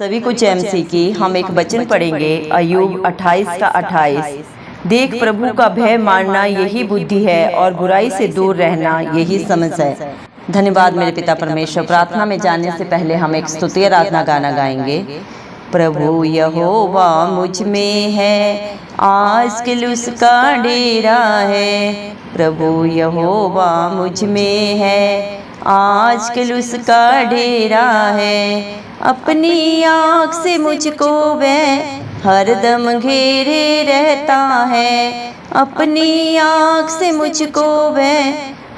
सभी कुछ एमसी की हम एक वचन पढ़ेंगे अय्यूब 28 का 28। देख, प्रभु का भय मानना यही बुद्धि है और बुराई से दूर रहना यही समझ है। धन्यवाद मेरे पिता परमेश्वर। प्रार्थना में जाने से पहले हम एक स्तुति आराधना गाना गाएंगे। प्रभु यहोवा मुझ में है, आजकल उसका डेरा है। प्रभु यहोवा मुझ में है, आजकल उसका डेरा है। अपनी आँख से मुझको वह हरदम घेरे रहता है। अपनी आँख से मुझको वह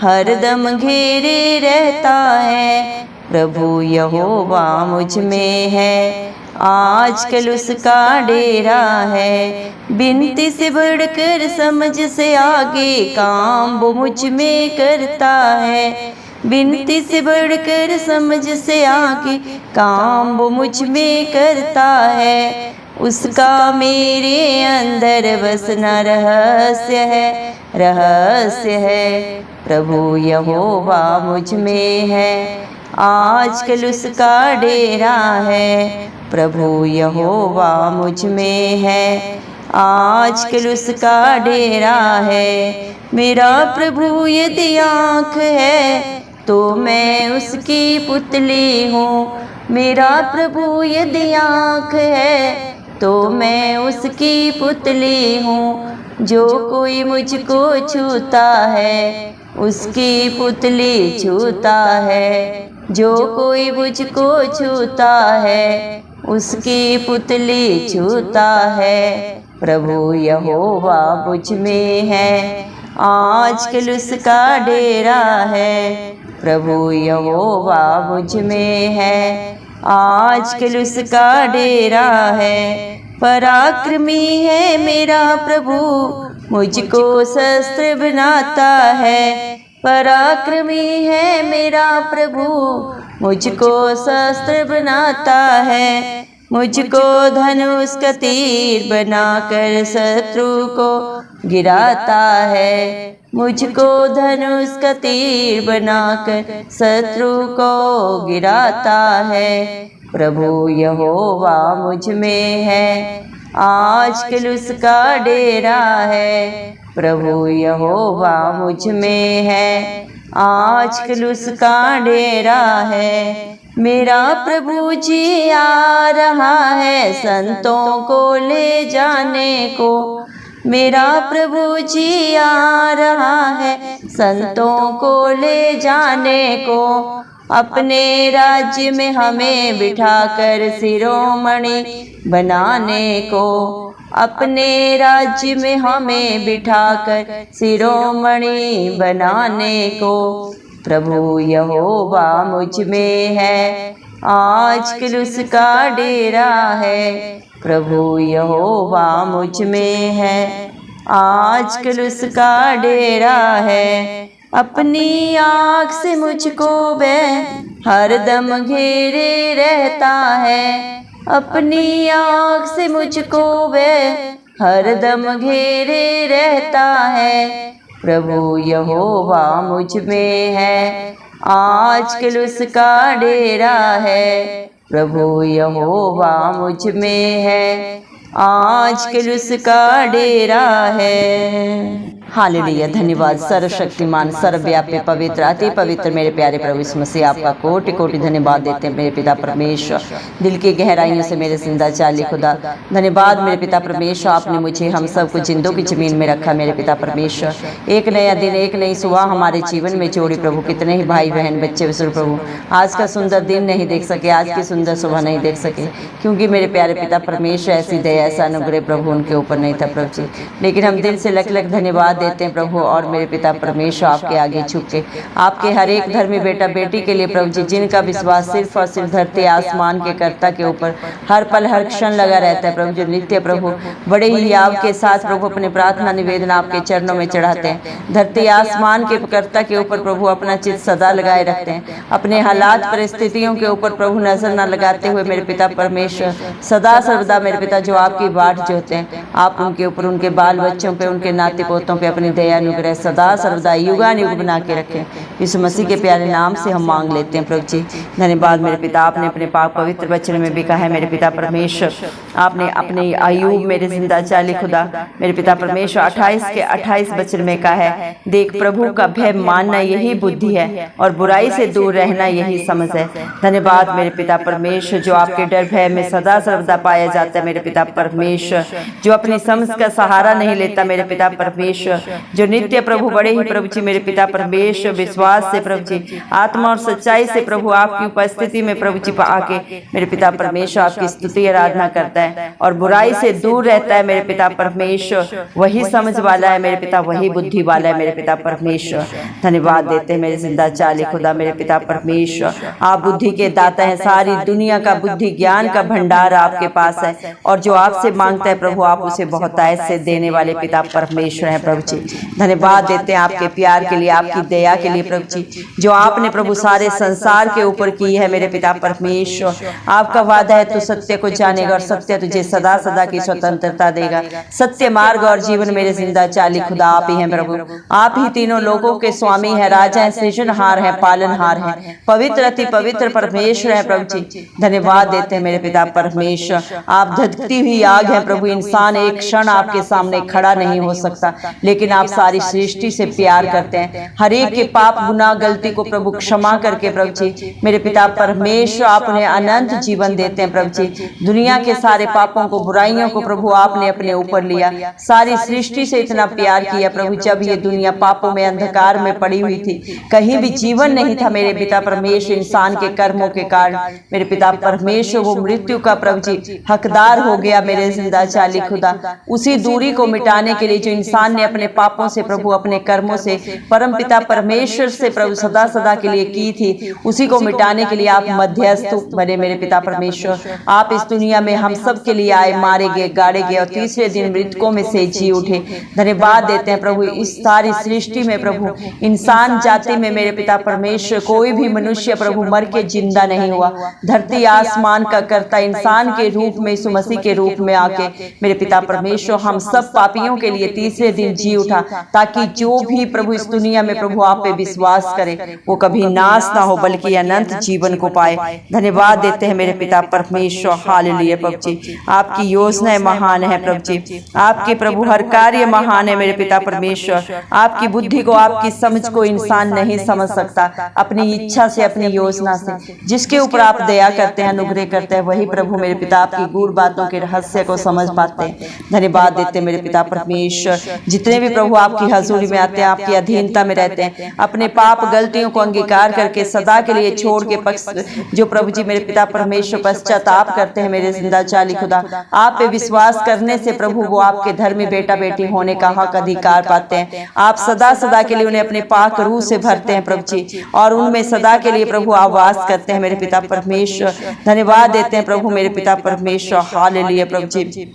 हरदम घेरे रहता है। प्रभु यहोवा मुझ में है, आजकल उसका डेरा है। बिनती से बढ़कर समझ से आगे काम वो मुझ में करता है। बिनती से बढ़कर समझ से आगे काम वो मुझ में करता है। उसका मेरे अंदर बसना रहस्य है, रहस्य है। प्रभु यहोवा मुझ में है, आजकल उसका डेरा है। प्रभु यहोवा मुझ में है, आजकल उसका डेरा है। मेरा प्रभु यदि आँख है तो मैं उसकी पुतली हूँ। मेरा प्रभु यदि आँख है तो मैं उसकी पुतली हूँ। जो कोई मुझको छूता है उसकी पुतली छूता है। जो कोई मुझको छूता है उसकी पुतली छूता है। प्रभु यहोवा मुझ में है, आजकल उसका डेरा है। प्रभु यहोवा मुझ में है, आजकल उसका डेरा है। पराक्रमी है मेरा प्रभु, मुझको शस्त्र बनाता है। पराक्रमी है मेरा प्रभु, मुझको शस्त्र बनाता है। मुझको धनुष का तीर बनाकर शत्रु को गिराता है। मुझको धनुष का तीर बनाकर शत्रु को गिराता है। प्रभु यहोवा मुझ में है, आजकल उसका डेरा है। प्रभु यहोवा मुझ में है, आजकल उसका डेरा है। मेरा प्रभु जी आ रहा है संतों को ले जाने को। मेरा प्रभु जी आ रहा है संतों को ले जाने को। अपने राज्य में हमें बिठाकर शिरोमणि बनाने को। अपने राज्य में हमें बिठाकर शिरोमणि बनाने को। प्रभु यहोवा मुझ में है, आजकल उसका डेरा है। प्रभु यहोवा मुझ में है, आजकल उसका डेरा है। अपनी आँख से मुझको वह हरदम घेरे रहता है। अपनी आँख से मुझको वह हरदम घेरे रहता है। प्रभु यहोवा मुझ में है, आजकल उसका डेरा है। प्रभु यहोवा मुझ में है, आजकल उसका डेरा है। हालेलुया। धन्यवाद सर्वशक्तिमान सर्वव्यापी पवित्र अति पवित्र मेरे प्यारे प्रभु यीशु मसीह, आपका कोटि कोटि धन्यवाद देते हैं मेरे पिता परमेश्वर। दिल की गहराइयों से मेरे जिंदा चाली खुदा, धन्यवाद मेरे पिता परमेश्वर। आपने मुझे हम सबको जिंदों की जमीन में रखा मेरे पिता परमेश्वर। एक नया दिन, एक नई सुबह हमारे जीवन में जोड़ी प्रभु। कितने ही भाई बहन बच्चे विश्व प्रभु आज का सुंदर दिन नहीं देख सके, आज की सुंदर सुबह नहीं देख सके, क्योंकि मेरे प्यारे पिता परमेश्वर ऐसी दया ऐसा अनुग्रह प्रभु उनके ऊपर नहीं था प्रभु जी। लेकिन हम दिल से लख लख धन्यवाद देते हैं प्रभु। और मेरे पिता परमेश्वर आपके आगे झुक के आपके हर एक धर्मी बेटा बेटी के लिए प्रभु जी, जिनका विश्वास सिर्फ और सिर्फ धरती आसमान के कर्ता के ऊपर हर पल हर क्षण लगा रहता है प्रभु, जो नित्य प्रभु बड़े ही याव के साथ प्रभु अपने प्रार्थना निवेदन आपके चरणों में चढ़ाते हैं। धरती आसमान के कर्ता के ऊपर प्रभु अपना चित्त सदा लगाए रखते हैं। अपने हालात परिस्थितियों के ऊपर प्रभु नजर न लगाते हुए मेरे पिता परमेश्वर सदा सर्वदा मेरे पिता जो आपकी बाट जोते हैं, आप उनके ऊपर, उनके बाल बच्चों पे, उनके नाते पोतों पे अपनी दया अनुग्रह सदा सर्वदा युगानुयुग बना के रखें। यीशु मसीह के प्यारे नाम से हम मांग लेते हैं प्रभु जी। धन्यवाद मेरे पिता, आपने अपने पाक पवित्र वचन में भी कहा है मेरे पिता परमेश्वर, आपने अपने अय्यूब मेरे जिंदा चाली खुदा मेरे पिता परमेश्वर 28 के 28 वचन में कहा है, देख प्रभु का भय मानना यही बुद्धि है और बुराई से दूर रहना यही समझ है। धन्यवाद मेरे पिता परमेश्वर, जो आपके डर भय में सदा सर्वदा पाया जाता है मेरे पिता परमेश्वर, जो अपनी समझ का सहारा नहीं लेता मेरे पिता परमेश्वर, जो नित्य प्रभु बड़े ही प्रभु जी मेरे पिता परमेश्वर विश्वास से प्रभु जी आत्मा और सच्चाई से प्रभु आपकी उपस्थिति में प्रभु जी आके मेरे पिता परमेश्वर आपकी स्तुति आराधना करता है और बुराई से दूर रहता है मेरे पिता परमेश्वर, वही समझ वाला है मेरे पिता, वही बुद्धि वाला है मेरे पिता परमेश्वर। धन्यवाद देते हैं मेरे जिंदा चाली खुदा मेरे पिता परमेश्वर, आप बुद्धि के दाता हैं, सारी दुनिया का बुद्धि ज्ञान का भंडार आपके पास है और जो आपसे मांगता है प्रभु आप उसे बहुतायत से देने वाले पिता परमेश्वर हैं प्रभु जी। धन्यवाद देते हैं आपके प्यार के लिए, आपकी दया के लिए प्रभु जी, जो आपने प्रभु सारे संसार के ऊपर की है मेरे पिता परमेश्वर। आपका वादा है तू सत्य को जानेगा और सत्य तुझे सदा सदा की स्वतंत्रता देगा। सत्य मार्ग और जीवन मेरे जिंदा चाली खुदा आप ही हैं प्रभु, आप ही तीनों लोगों के स्वामी हैं, राजा हैं, सृजनहार हैं, पालनहार हैं, पवित्र अति पवित्र परमेश्वर है प्रभु जी। धन्यवाद देते हैं मेरे पिता परमेश्वर, आप धधकती हुई आग है प्रभु, इंसान एक क्षण आपके सामने खड़ा नहीं हो सकता, लेकिन आप सारी सृष्टि से प्यार करते हैं। हर एक के पाप गुनाह गलती को प्रभु क्षमा करके प्रभु जी मेरे पिता परमेश्वर आप उन्हें अनंत जीवन देते हैं प्रभु जी। दुनिया के सारे पापों को बुराइयों को प्रभु आपने अपने ऊपर लिया, सारी सृष्टि से इतना प्यार किया प्रभु। जब ये दुनिया पापों में अंधकार में पड़ी हुई थी, कहीं भी जीवन नहीं था मेरे पिता परमेश्वर, इंसान के कर्मों के कारण मेरे पिता परमेश्वर वो मृत्यु का प्रभु जी हकदार हो गया मेरे जिंदा चाली खुदा। उसी दूरी को मिटाने के लिए जो इंसान ने अपने पापों से प्रभु अपने कर्मों से परम पिता परमेश्वर से प्रभु सदा सदा के लिए की थी, उसी को मिटाने के लिए आप मध्यस्थ बने मेरे पिता परमेश्वर। आप इस दुनिया में हम सब के लिए आए, मारे गए, गाड़े गए और तीसरे दिन मृतकों में से जी उठे। धन्यवाद देते हैं प्रभु, इस सारी सृष्टि में प्रभु इंसान जाति में मेरे पिता परमेश्वर कोई भी मनुष्य प्रभु मर के जिंदा नहीं हुआ। धरती आसमान का कर्ता इंसान के रूप में यीशु मसीह के रूप में आके मेरे पिता परमेश्वर हम सब पापियों के लिए तीसरे दिन जी उठा, ताकि जो भी प्रभु इस दुनिया में प्रभु आप पे विश्वास करे वो कभी नाश ना हो बल्कि अनंत जीवन को पाए। धन्यवाद देते हैं मेरे पिता परमेश्वर, हालेलुया प्रभु जी। आपकी योजनाएं महान है प्रभु जी, आपके प्रभु हर कार्य महान है मेरे पिता परमेश्वर। आपकी बुद्धि को आपकी समझ को इंसान नहीं समझ सकता, अपनी इच्छा से अपनी योजना से जिसके ऊपर आप दया करते हैं अनुग्रह करते हैं वही प्रभु मेरे पिता आपकी गूढ़ बातों के रहस्य को समझ पाते हैं। धन्यवाद देते हैं मेरे पिता परमेश्वर, जितने भी प्रभु आपकी हजूरी में आते हैं आपकी अधीनता में रहते हैं, अपने पाप गलतियों को अंगीकार करके सदा के लिए छोड़ के जो प्रभु जी मेरे पिता परमेश्वर पश्चाताप करते हैं मेरे जिंदा चाली खुदा, आप पे विश्वास करने से प्रभु वो आपके धर्मी बेटा बेटी होने का हक अधिकार पाते हैं। आप सदा सदा के लिए उन्हें अपने पाक रूह से भरते हैं प्रभु जी और उनमें सदा के लिए प्रभु आवास करते हैं मेरे पिता परमेश्वर। धन्यवाद देते हैं प्रभु मेरे पिता परमेश्वर, हालेलुया प्रभु जी।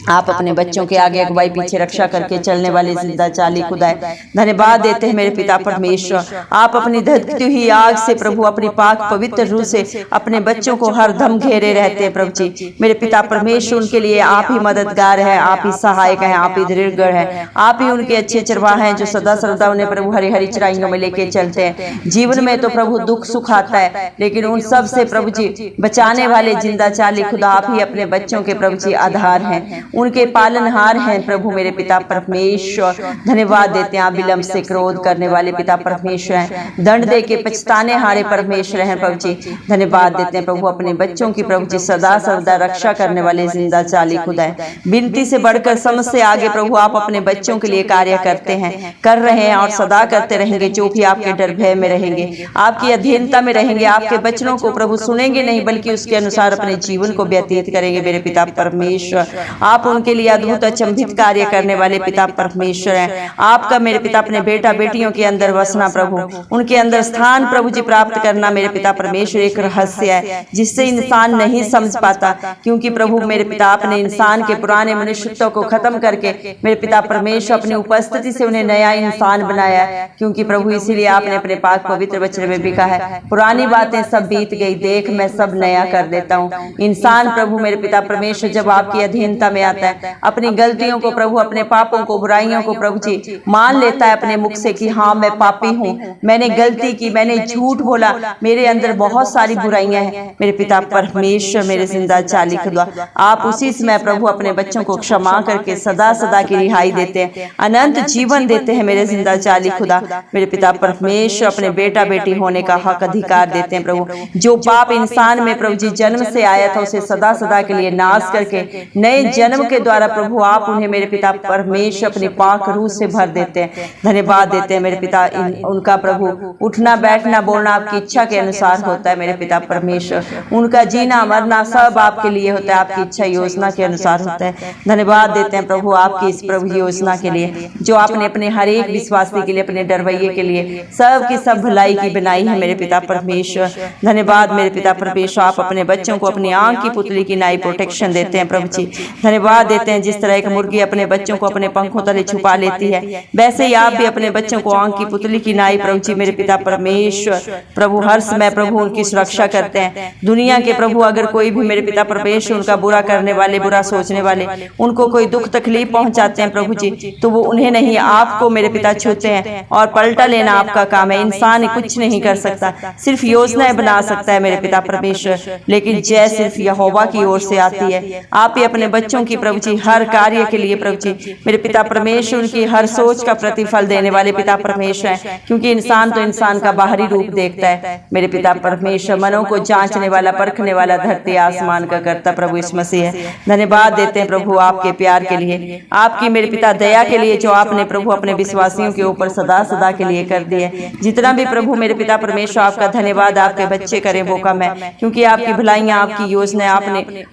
आप अपने बच्चों के आगे अगुवाई पीछे रक्षा करके चलने वाले जिंदा चाली खुदा है। धन्यवाद देते हैं मेरे पिता परमेश्वर, आप अपनी धधकती हुई आग से प्रभु अपनी पाक पवित्र रूह से अपने बच्चों को हर दम घेरे रहते हैं प्रभु जी मेरे पिता परमेश्वर। उनके लिए आप ही मददगार हैं, आप ही सहायक हैं, आप ही दृढ़ हैं, आप ही उनके अच्छे चरवाह हैं जो सदा सर्वदा उन्हें प्रभु हरी हरी चराइयों में लेके चलते हैं। जीवन में तो प्रभु दुख सुख आता है, लेकिन उन सब से प्रभु जी बचाने वाले जिंदा चाली खुदा आप ही अपने बच्चों के प्रभु जी आधार हैं, उनके पालनहार हैं प्रभु मेरे पिता परमेश्वर। धन्यवाद देते हैं आप विलंब से क्रोध करने वाले पिता परमेश्वर हैं, दंड दे के पछताने हारे परमेश्वर हैं प्रभु जी। धन्यवाद देते हैं प्रभु अपने बच्चों की प्रभु जी सदा सर्वदा रक्षा करने वाले जिंदा चाली खुदा है। विनती से बढ़कर समझ से आगे प्रभु आप अपने बच्चों के लिए कार्य करते हैं, कर रहे हैं और सदा करते रहेंगे। जो भी आपके डर भय में रहेंगे, आपकी अधीनता में रहेंगे, आपके वचनों को प्रभु सुनेंगे नहीं बल्कि उसके अनुसार अपने जीवन को व्यतीत करेंगे मेरे पिता परमेश्वर। आप उनके लिए अद्भुत अचंभित कार्य करने वाले पिता परमेश्वर हैं। आपका मेरे पिता अपने बेटा बेटियों के अंदर वसना प्रभु, उनके अंदर स्थान प्रभु जी प्राप्त करना मेरे पिता परमेश्वर एक रहस्य है जिससे इंसान नहीं समझ पाता, क्योंकि प्रभु मेरे पिता आपने इंसान के पुराने मनुष्यत्व को खत्म करके मेरे पिता परमेश्वर अपनी उपस्थिति से उन्हें नया इंसान बनाया है। क्योंकि प्रभु इसीलिए आपने अपने पाक पवित्र वचन में भी कहा है, पुरानी बातें सब बीत गई, देख मैं सब नया कर देता हूँ। इंसान प्रभु मेरे पिता परमेश्वर जब आपकी अधीनता में आता है, अपनी गलतियों को प्रभु, अपने पापों को, बुराइयों को प्रभु जी मान लेता है अपने मुख से कि हाँ मैं पापी हूँ, मैंने गलती की, मैंने झूठ बोला, मेरे अंदर बहुत सारी बुराइयां हैं। मेरे पिता परमेश्वर, मेरे जिंदा चाली खुदा, आप उसी समय प्रभु अपने बच्चों को क्षमा करके सदा सदा की रिहाई देते हैं, अनंत जीवन देते हैं। मेरे जिंदा चाली खुदा, मेरे पिता परमेश्वर अपने बेटा बेटी होने का हक अधिकार देते हैं प्रभु। जो पाप इंसान में प्रभु जी जन्म से आया था उसे सदा सदा के लिए नाश करके नए जन्म के द्वारा प्रभु आप उन्हें मेरे पिता परमेश्वर अपनी पाक रूह से भर देते हैं। धन्यवाद देते हैं मेरे पिता, उनका प्रभु उठना बैठना बोलना आपकी इच्छा के अनुसार होता है। मेरे पिता परमेश्वर, उनका जीना मरना सब आपके लिए होता है, आपकी इच्छा योजना के अनुसार होता है। धन्यवाद देते हैं प्रभु आपकी इस प्रभु योजना के लिए जो आपने अपने हर एक विश्वासी के लिए, अपने डरवैये के लिए, सब की सब भलाई की बनाई है। मेरे पिता परमेश्वर धन्यवाद मेरे पिता परमेश्वर, आप अपने बच्चों को अपनी आंख की पुतली की नाई प्रोटेक्शन देते हैं प्रभु जी। धन्यवाद देते हैं जिस तरह एक मुर्गी अपने बच्चों को अपने पंखों तले छुपा लेती है, वैसे ही आप भी अपने बच्चों को आंख की पुतली की नाई प्रभु जी मेरे पिता परमेश्वर प्रभु हर समय प्रभु उनकी सुरक्षा करते हैं। दुनिया के प्रभु अगर कोई भी मेरे पिता परमेश्वर उनका बुरा करने वाले, बुरा सोचने वाले, उनको कोई दुख तकलीफ पहुंचाते हैं प्रभु जी, तो वो उन्हें नहीं आपको मेरे पिता छूते हैं और पलटा लेना आपका काम है। इंसान कुछ नहीं कर सकता, सिर्फ योजनाएं बना सकता है मेरे पिता परमेश्वर, लेकिन जय सिर्फ यहोवा की ओर से आती है। आप ही अपने बच्चों की प्रभु जी हर कार्य के लिए प्रभु जी मेरे पिता परमेश्वर उनकी हर सोच का प्रतिफल देने वाले पिता परमेश्वर हैं, क्योंकि इंसान तो इंसान का बाहरी रूप देखता है। मेरे पिता परमेश्वर मनों को जांचने वाला, परखने वाला, धरती आसमान का करता प्रभु इस मसीह है। धन्यवाद देते हैं प्रभु आपके प्यार के लिए, आपकी मेरे पिता दया के लिए जो आपने प्रभु अपने विश्वासियों के ऊपर सदा सदा के लिए कर दिए। जितना भी प्रभु मेरे पिता परमेश्वर आपका धन्यवाद आपके बच्चे करें वो कम है, क्योंकि आपकी भलाइयां, आपकी योजना,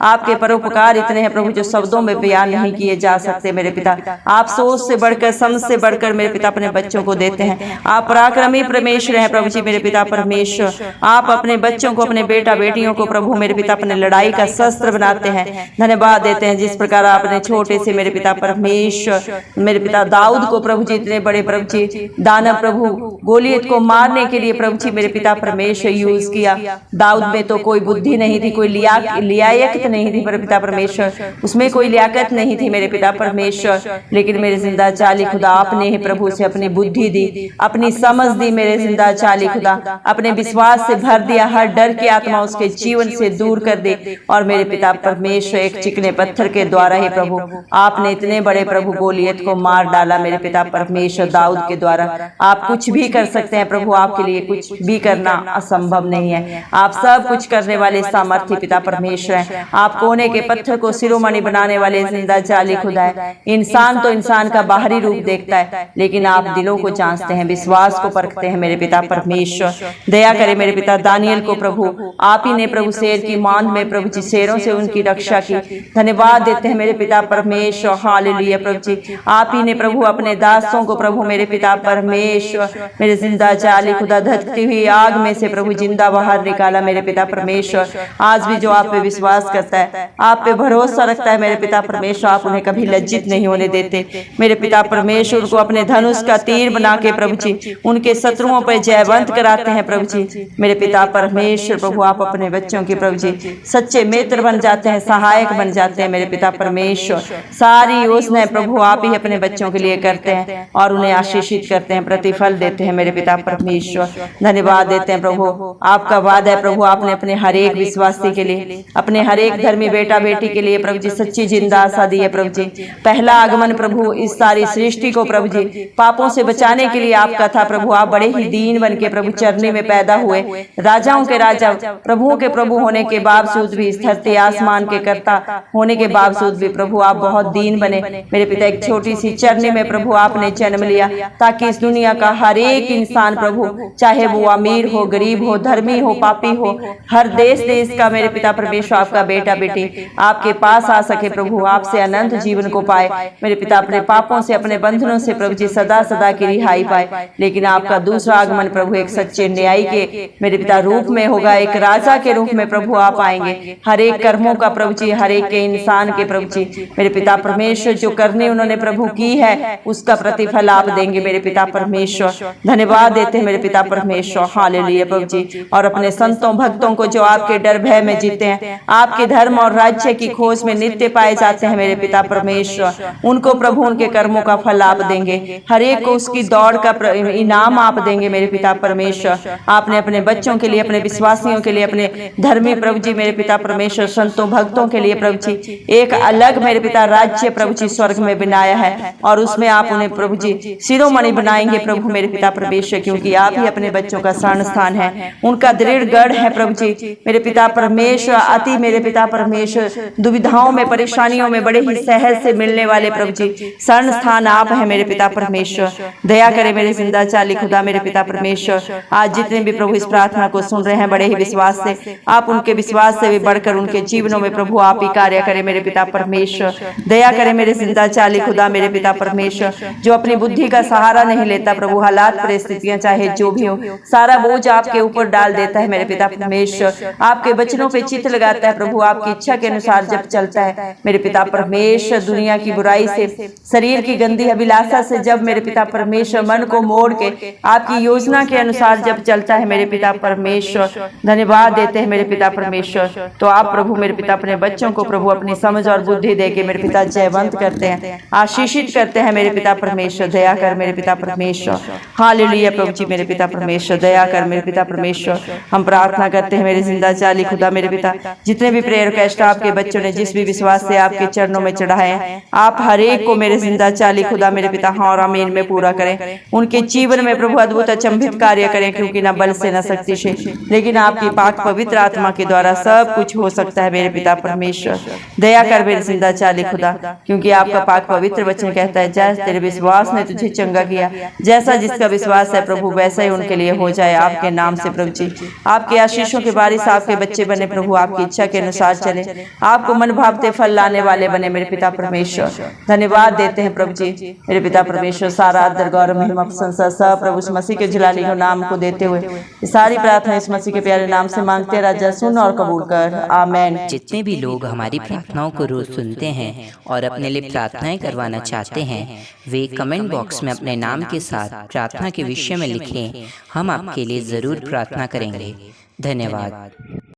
आपके परोपकार इतने हैं प्रभु जो शब्दों में बयान नहीं किए जा सकते। मेरे पिता आप सोच से बढ़कर, समझ से बढ़कर मेरे पिता अपने बच्चों को देते हैं। आप पराक्रमी परमेश्वर हैं प्रभु जी मेरे पिता परमेश्वर, आप अपने बच्चों को, अपने बेटा बेटियों को प्रभु मेरे पिता अपने लड़ाई का शस्त्र बनाते हैं। धन्यवाद देते हैं जिस प्रकार आपने छोटे से मेरे पिता परमेश्वर मेरे पिता दाऊद को प्रभु जी इतने बड़े प्रभु जी दानव प्रभु गोलियत को मारने के लिए प्रभु जी मेरे पिता परमेश्वर यूज किया। दाऊद में तो कोई बुद्धि नहीं थी, कोई लियाकत नहीं थी मेरे पिता परमेश्वर, उसमें कोई लियाकत नहीं थी मेरे पिता परमेश्वर, लेकिन मेरे जिंदा चाली खुदा आपने ही प्रभु से अपनी बुद्धि दी, अपनी समझ दी। मेरे जिंदा चाली खुदा अपने विश्वास से भर दिया, हर डर की आत्मा उसके जीवन से दूर कर दे। और मेरे पिता परमेश्वर एक चिकने पत्थर के द्वारा ही प्रभु आपने इतने बड़े प्रभु गोलियत को मार डाला। मेरे पिता परमेश्वर दाऊद के द्वारा आप कुछ भी कर सकते हैं प्रभु, आपके लिए कुछ भी करना असंभव नहीं है। आप सब कुछ करने वाले सामर्थ्य पिता परमेश्वर हैं। आप कोने के पत्थर को शिरोमणि बनाने वाले जिंदा चाली खुदा है। इंसान तो इंसान का बाहरी रूप देखता है, लेकिन आप दिलों को जांचते हैं, विश्वास को परखते हैं। मेरे पिता परमेश्वर दया करे मेरे पिता दानियल को प्रभु आप ही ने प्रभु शेर की मांद में प्रभु जी शेरों से उनकी रक्षा की। धन्यवाद देते हैं मेरे पिता परमेश्वर, हालेलुया प्रभु जी आप ही ने प्रभु अपने दासों को प्रभु मेरे पिता परमेश्वर मेरे जिंदा चाली खुदा धधकती हुई आग में से प्रभु जिंदा बाहर निकाला। मेरे पिता परमेश्वर आज भी जो आप पे विश्वास करता है, आप पे भरोसा रखता है मेरे पिता परमेश्वर, आप उन्हें कभी लज्जित नहीं होने देते। मेरे पिता परमेश्वर उनको अपने धनुष का तीर बना के प्रभु जी उनके शत्रुओं पर जयवंत कराते हैं प्रभु जी। मेरे पिता परमेश्वर प्रभु आप अपने बच्चों के प्रभु जी सच्चे मित्र बन जाते हैं, सहायक बन जाते हैं। मेरे पिता परमेश्वर सारी योजनाएं प्रभु आप ही अपने बच्चों के लिए करते हैं और उन्हें आशीषित करते हैं, प्रतिफल देते हैं। मेरे पिता परमेश्वर धन्यवाद देते हैं प्रभु आपका वादा है प्रभु आपने अपने हर एक विश्वासी के लिए, अपने हर एक धर्मी बेटा बेटी के लिए प्रभु जी सच्ची जिंदा आशा दी है प्रभु जी। पहला आगमन प्रभु इस सारी सृष्टि को प्रभु जी पापों से बचाने के लिए आपका था प्रभु। आप बड़े ही दीन बन के प्रभु चरनी में पैदा हुए, राजाओं के राजा प्रभुओं के प्रभु होने के बावजूद भी, इस धरती आसमान के कर्ता होने के बावजूद भी प्रभु आप बहुत दीन बने। मेरे पिता एक छोटी सी चरनी में प्रभु आपने जन्म लिया ताकि इस दुनिया का हर एक इंसान प्रभु चाहे वो अमीर हो, गरीब हो, धर्मी हो, पापी हो, हर देश देश का मेरे पिता परमेश्वर आपका बेटा बेटी आपके पास आ सके प्रभु, आपसे अनंत जीवन को पाए। मेरे पिता अपने पापों से, अपने बंधनों से प्रभु जी सदा सदा की रिहाई पाए। लेकिन आपका दूसरा आगमन प्रभु एक सच्चे न्यायी के मेरे पिता रूप में होगा, एक राजा के रूप में प्रभु आप आएंगे। हर एक कर्मों का प्रभु जी, हर एक के इंसान के प्रभु जी मेरे पिता परमेश्वर जो करने उन्होंने प्रभु की है उसका प्रतिफल आप देंगे। मेरे पिता परमेश्वर धन्यवाद देते हैं मेरे पिता परमेश्वर। हालेलुया प्रभु जी। और अपने संतों भक्तों को जो आपके डर भय में जीते हैं, आपके धर्म और राज्य की खोज में नित्य पाए जाते हैं मेरे पिता परमेश्वर, उनको प्रभु उनके कर्मों का फल आप देंगे, हर एक को उसकी दौड़ का इनाम आप देंगे मेरे पिता परमेश्वर। आपने अपने बच्चों के लिए, अपने विश्वासियों के लिए, अपने धर्मी प्रभु जी मेरे पिता परमेश्वर, संतों भक्तों के लिए प्रभु जी एक अलग मेरे पिता राज्य प्रभु जी स्वर्ग में बनाया है, और उसमें आप उन्हें प्रभु जी शिरोमणि बनाएंगे प्रभु मेरे पिता परमेश्वर, क्योंकि आप ही अपने बच्चों का शरण स्थान है, उनका दृढ़ गढ़ है प्रभु जी मेरे पिता परमेश्वर। अति मेरे पिता परमेश्वर दुविधाओं में, परेशानियों में बड़े ही सहज से मिलने वाले प्रभु जी शरण स्थान आप है मेरे पिता परमेश्वर। दया करे मेरे जिंदा चाली खुदा मेरे पिता परमेश्वर। आज जितने भी प्रभु इस प्रार्थना को सुन रहे हैं, बड़े ही विश्वास से, आप उनके विश्वास से भी बढ़कर उनके जीवनों में प्रभु आप ही कार्य करे मेरे पिता परमेश्वर। दया करे मेरे जिंदा चाली खुदा मेरे पिता परमेश्वर। जो अपनी बुद्धि का सहारा नहीं लेता प्रभु, हालात परिस्थितियां चाहे जो भी हो, सारा बोझ आपके ऊपर डाल देता है मेरे पिता परमेश्वर। आपके वचनों पे चित्त लगाता है प्रभु, आपकी इच्छा के अनुसार जब चलता है मेरे पिता परमेश्वर। दुनिया की बुराई से, शरीर की गंदी अभिलाषा से जब मेरे पिता परमेश्वर मन को मोड़ के आपकी योजना के अनुसार जब चलता है मेरे पिता परमेश्वर, धन्यवाद देते हैं मेरे पिता परमेश्वर। तो आप प्रभु मेरे पिता अपने बच्चों को प्रभु अपनी समझ और बुद्धि देके मेरे पिता जयवंत करते हैं, आशीषित करते हैं मेरे पिता परमेश्वर। दया कर मेरे पिता परमेश्वर। हालेलुया प्रभु जी मेरे पिता परमेश्वर। दया कर मेरे पिता परमेश्वर। हम प्रार्थना करते हैं मेरे जिंदा चाली खुदा मेरे पिता, जितने भी प्रेयर कैस्ट आपके बच्चों ने जिस भी विश्वास से आपके चरणों में चढ़ाए हैं, आप हर एक को मेरे जिंदा चाली खुदा मेरे पिता हाँ और आमीन में पूरा करें। उनके जीवन में प्रभु अद्भुत अचंभित कार्य करें, क्योंकि न बल से न शक्ति से, लेकिन आपकी पाक पवित्र आत्मा के द्वारा सब कुछ हो सकता है मेरे पिता परमेश्वर। दया कर मेरे जिंदा चाली खुदा, क्योंकि आपका पाक पवित्र वचन कहता है, जैसे तेरे विश्वास ने तुझे चंगा किया, जैसा जिसका विश्वास है प्रभु वैसा ही उनके लिए हो जाए आपके नाम से प्रभु जी। आपके आशीषों के बारिश आपके बच्चे बने प्रभु, आपकी इच्छा के अनुसार चले, आपको मन भावते फल लाने वाले बने मेरे पिता परमेश्वर। धन्यवाद देते हैं प्रभु जी मेरे पिता परमेश्वर। सारा आदर गौरव महिमा प्रशंसा सब प्रभु इस मसीह के जलाली को नाम को देते हुए सारी प्रार्थना इस मसीह के प्यारे नाम से मांगते हैं राजा, सुन और कबूल कर, आमीन। जितने भी लोग हमारी प्रार्थनाओं को रोज सुनते हैं और अपने लिए प्रार्थनाएं करवाना चाहते हैं, वे कमेंट बॉक्स में अपने नाम के साथ प्रार्थना के विषय में लिखें। हम आपके लिए जरूर प्रार्थना करेंगे। धन्यवाद।